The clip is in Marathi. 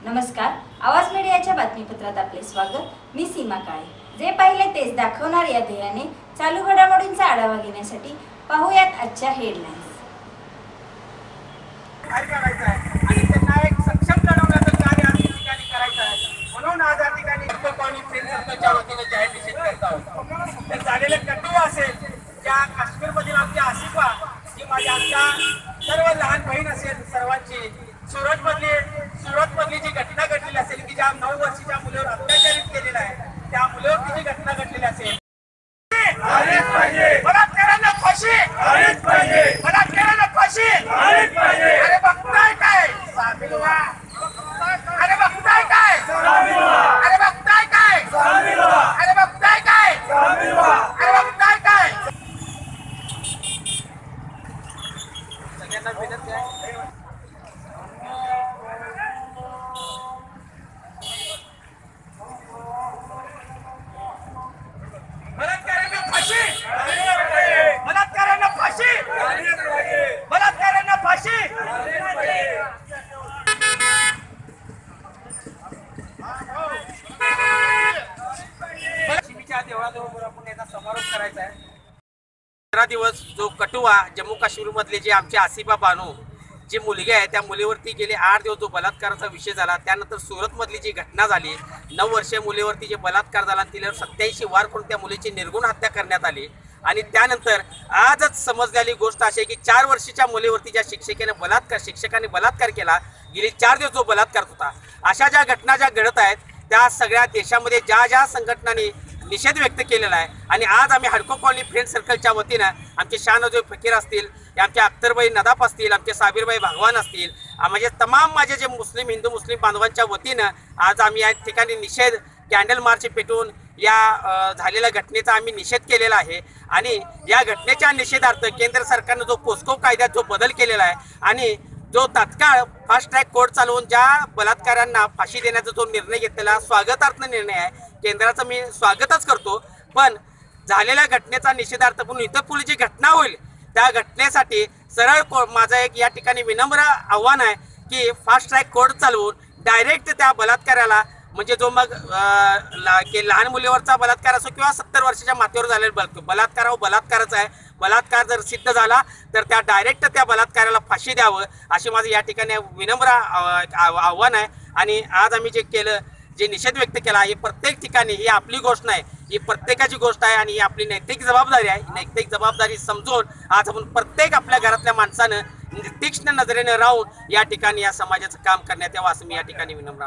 नमस्कार, आवाज मीडियाच्या बातमीपत्रात आपले स्वागत। मी सीमा काळे। जे पाहिले तेच दाखवणार या ध्येयाने चालू घडामोडींचा आढावा घेण्यासाठी पाहूयात आजच्या हेडलाईन्स। काय करायचं आहे आणि त्यांना एक सक्षम बनवण्याचं कार्य या ठिकाणी करायचं आहे। म्हणून आज या ठिकाणी इकोकॉनी फ्रेंड सर्कलच्या वतीने जाहीर निषेध करत आहोत। तर झालेलं कटू असेल, ज्या काश्मीरमधील आमची आसिफा जी माझी आमच्या सर्व लहान बहीण असेल सर्वांची, सुरतमधली जी घटना घडलेली असेल की ज्या 9 वर्षाच्या मुलीवर अत्याचारित केलेला आहे, त्या मुलीवरती जी घटना घडलेली असेल, बलात्कारांना फाशी, बलात्कारांना फाशी। अरे बघताय काय? अरे बघताय काय? अरे बघताय काय? अरे बघताय काय? अरे बघताय काय? सगळ्यांना विनंती आहे, बलात्कारांना फाशी, बलात्कारांना फाशी, बलात्कारांना फाशी। लक्ष्मीच्या देवळाजवळ आपण याचा समारोप करायचा आहे। 15 दिवस जो कटुआ जम्मू काश्मीर मधले जे आमचे आसिफा बानो जी मुलगी आहे, त्या मुलीवरती गेले 8 दिवस जो बलात्काराचा विषय झाला, त्यानंतर सुरतमधली जी घटना झाली, 9 वर्षीय मुलीवरती जे बलात्कार झाला, तिला 87 वार करून त्या मुलीची निर्गुण हत्या करण्यात आली। आणि त्यानंतर आजच समजलेली गोष्ट अशी आहे की 4 वर्षाच्या मुलीवरती ज्या शिक्षकाने बलात्कार केला, गेली 4 दिवस जो बलात्कार होता, अशा ज्या घटना ज्या घडत आहेत त्या सगळ्या देशामध्ये ज्या संघटनांनी निषेध व्यक्त केलेला आहे। आणि आज आम्ही हडको कॉलनी फ्रेंड सर्कलच्या वतीनं आमचे शाहनवाज फकीर असतील, आमचे अख्तरभाई नदाफ असतील, आमचे साबिरभाई भगवान असतील, म्हणजे तमाम माझे जे हिंदू मुस्लिम बांधवांच्या वतीनं आज आम्ही या ठिकाणी निषेध कॅन्डल मार्च पेटवून या झालेल्या घटनेचा आम्ही निषेध केलेला आहे। आणि या घटनेच्या निषेधार्थ केंद्र सरकारनं जो पोस्को कायद्यात जो बदल केलेला आहे आणि जो तात्काळ फास्ट ट्रॅक कोर्ट चालवून ज्या बलात्कारांना फाशी देण्याचा जो निर्णय घेतलेला स्वागतार्थ निर्णय आहे, केंद्राचं मी स्वागतच करतो। पण झालेल्या घटनेचा निषेधार्थ म्हणून इतर पुढे जी घटना होईल त्या घटनेसाठी सरळ माझं एक या ठिकाणी विनम्र आव्हान आहे की फास्ट ट्रॅक कोर्ट चालवून डायरेक्ट त्या बलात्काराला, म्हणजे जो मग लहान मुलीवरचा बलात्कार असो किंवा 70 वर्षाच्या माथ्यावर झालेला बलात्कार बलात्कारच आहे, बलात्कार जर सिद्ध झाला तर त्या डायरेक्ट त्या बलात्काराला फाशी द्यावं अशी माझं या ठिकाणी विनम्र आव्हान आहे। आणि आज आम्ही जे केलं, जे निषेध व्यक्त केला, हे प्रत्येक ठिकाणी ही आपली गोष्ट नाही, ही प्रत्येकाची गोष्ट आहे आणि ही आपली नैतिक जबाबदारी आहे। नैतिक जबाबदारी समजून आज आपण प्रत्येक आपल्या घरातल्या माणसानं तीक्ष्ण नजरेने राहून या ठिकाणी या समाजाचं काम करण्यात यावं असं मी या ठिकाणी विनम्र